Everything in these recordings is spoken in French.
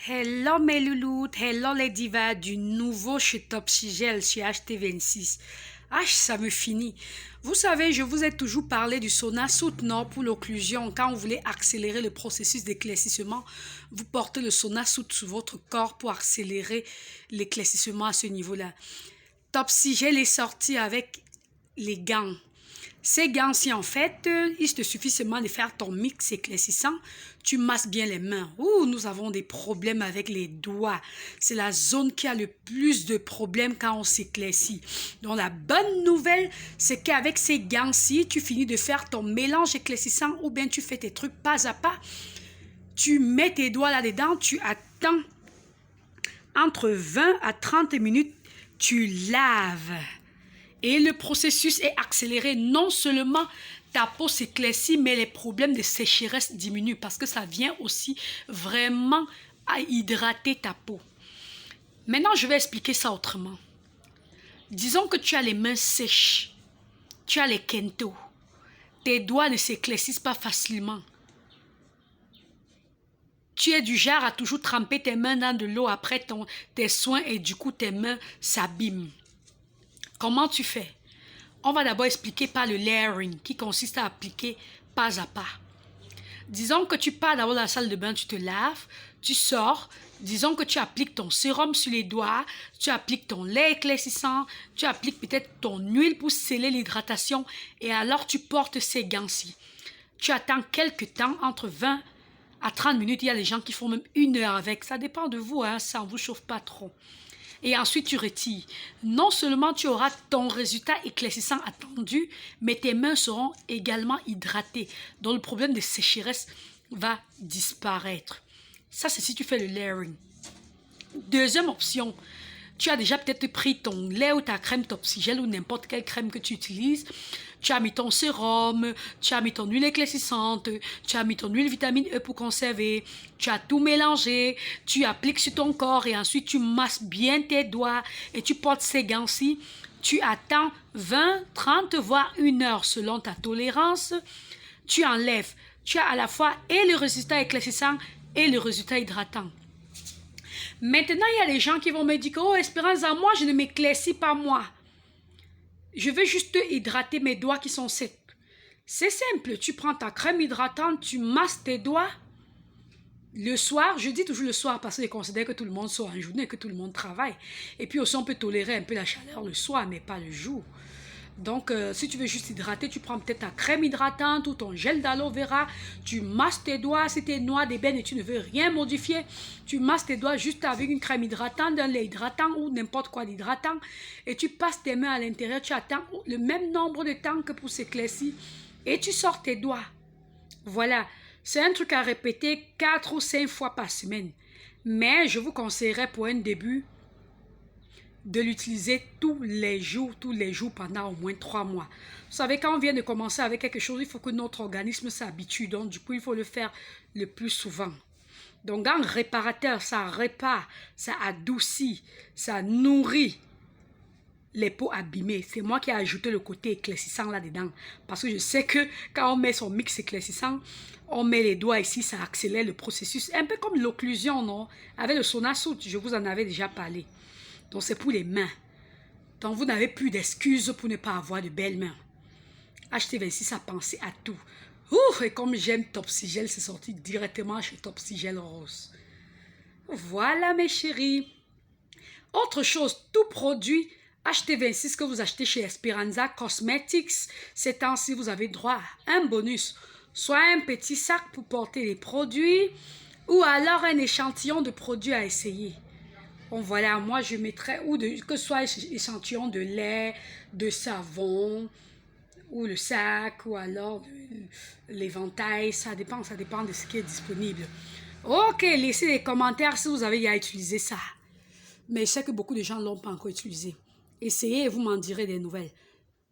Hello mes louloutes, hello les divas, du nouveau chez Topsigel, chez HT26. Ça me finit. Vous savez, je vous ai toujours parlé du sauna soutenant pour l'occlusion. Quand vous voulez accélérer le processus d'éclaircissement, vous portez le sauna sur votre corps pour accélérer l'éclaircissement à ce niveau-là. Topsigel est sorti avec les gants. Ces gants-ci, en fait, il te suffit seulement de faire ton mix éclaircissant. Tu masses bien les mains. Ouh, nous avons des problèmes avec les doigts. C'est la zone qui a le plus de problèmes quand on s'éclaircit. Donc, la bonne nouvelle, c'est qu'avec ces gants-ci, tu finis de faire ton mélange éclaircissant ou bien tu fais tes trucs pas à pas. Tu mets tes doigts là-dedans, tu attends entre 20 à 30 minutes, tu laves. Et le processus est accéléré. Non seulement ta peau s'éclaircit, mais les problèmes de sécheresse diminuent parce que ça vient aussi vraiment à hydrater ta peau. Maintenant, je vais expliquer ça autrement. Disons que tu as les mains sèches, tu as les kento. Tes doigts ne s'éclaircissent pas facilement. Tu es du genre à toujours tremper tes mains dans de l'eau après tes soins et du coup tes mains s'abîment. Comment tu fais? On va d'abord expliquer par le layering qui consiste à appliquer pas à pas. Disons que tu pars d'abord dans la salle de bain, tu te laves, tu sors. Disons que tu appliques ton sérum sur les doigts, tu appliques ton lait éclaircissant, tu appliques peut-être ton huile pour sceller l'hydratation et alors tu portes ces gants-ci. Tu attends quelques temps, entre 20 à 30 minutes. Il y a des gens qui font même 1 heure avec. Ça dépend de vous, hein, ça ne vous chauffe pas trop. Et ensuite, tu retires. Non seulement tu auras ton résultat éclaircissant attendu, mais tes mains seront également hydratées. Donc, le problème de sécheresse va disparaître. Ça, c'est si tu fais le layering. Deuxième option, tu as déjà peut-être pris ton lait ou ta crème Topsigel ou n'importe quelle crème que tu utilises. Tu as mis ton sérum, tu as mis ton huile éclaircissante, tu as mis ton huile vitamine E pour conserver, tu as tout mélangé, tu appliques sur ton corps et ensuite tu masses bien tes doigts et tu portes ces gants-ci. Tu attends 20, 30, voire 1 heure selon ta tolérance. Tu enlèves. Tu as à la fois et le résultat éclaircissant et le résultat hydratant. Maintenant, il y a les gens qui vont me dire que, oh, Espérance, moi, je ne m'éclaircis pas moi. Je veux juste hydrater mes doigts qui sont secs. C'est simple, tu prends ta crème hydratante, tu masses tes doigts. Le soir, je dis toujours le soir parce que je considère que tout le monde sort en journée, que tout le monde travaille. Et puis aussi, on peut tolérer un peu la chaleur le soir, mais pas le jour. Donc, si tu veux juste hydrater, tu prends peut-être ta crème hydratante ou ton gel d'aloe vera. Tu masses tes doigts. Si tu es noir d'ébène et tu ne veux rien modifier, tu masses tes doigts juste avec une crème hydratante, un lait hydratant ou n'importe quoi d'hydratant. Et tu passes tes mains à l'intérieur. Tu attends le même nombre de temps que pour s'éclaircir. Et tu sors tes doigts. Voilà. C'est un truc à répéter 4 ou 5 fois par semaine. Mais je vous conseillerais pour un début de l'utiliser tous les jours pendant au moins 3 mois. Vous savez, quand on vient de commencer avec quelque chose, il faut que notre organisme s'habitue. Donc, du coup, il faut le faire le plus souvent. Donc, un réparateur, ça répare, ça adoucit, ça nourrit les peaux abîmées. C'est moi qui ai ajouté le côté éclaircissant là-dedans. Parce que je sais que quand on met son mix éclaircissant, on met les doigts ici, ça accélère le processus. Un peu comme l'occlusion, non? Avec le sauna soude, je vous en avais déjà parlé. Donc, c'est pour les mains. Donc, vous n'avez plus d'excuses pour ne pas avoir de belles mains. HT26 a pensé à tout. Ouh, et comme j'aime Topsigel, c'est sorti directement chez Topsigel Rose. Voilà, mes chéris. Autre chose, tout produit HT26 que vous achetez chez Esperanza Cosmetics, ces temps-ci, vous avez droit à un bonus. Soit un petit sac pour porter les produits, ou alors un échantillon de produits à essayer. Bon, voilà, moi je mettrais, que ce soit échantillon de lait, de savon, ou le sac, ou alors l'éventail, ça dépend de ce qui est disponible. Ok, laissez des commentaires si vous avez déjà utilisé ça. Mais je sais que beaucoup de gens ne l'ont pas encore utilisé. Essayez et vous m'en direz des nouvelles.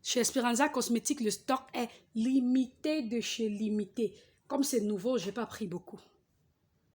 Chez Esperanza Cosmetics, le stock est limité de chez limité. Comme c'est nouveau, je n'ai pas pris beaucoup.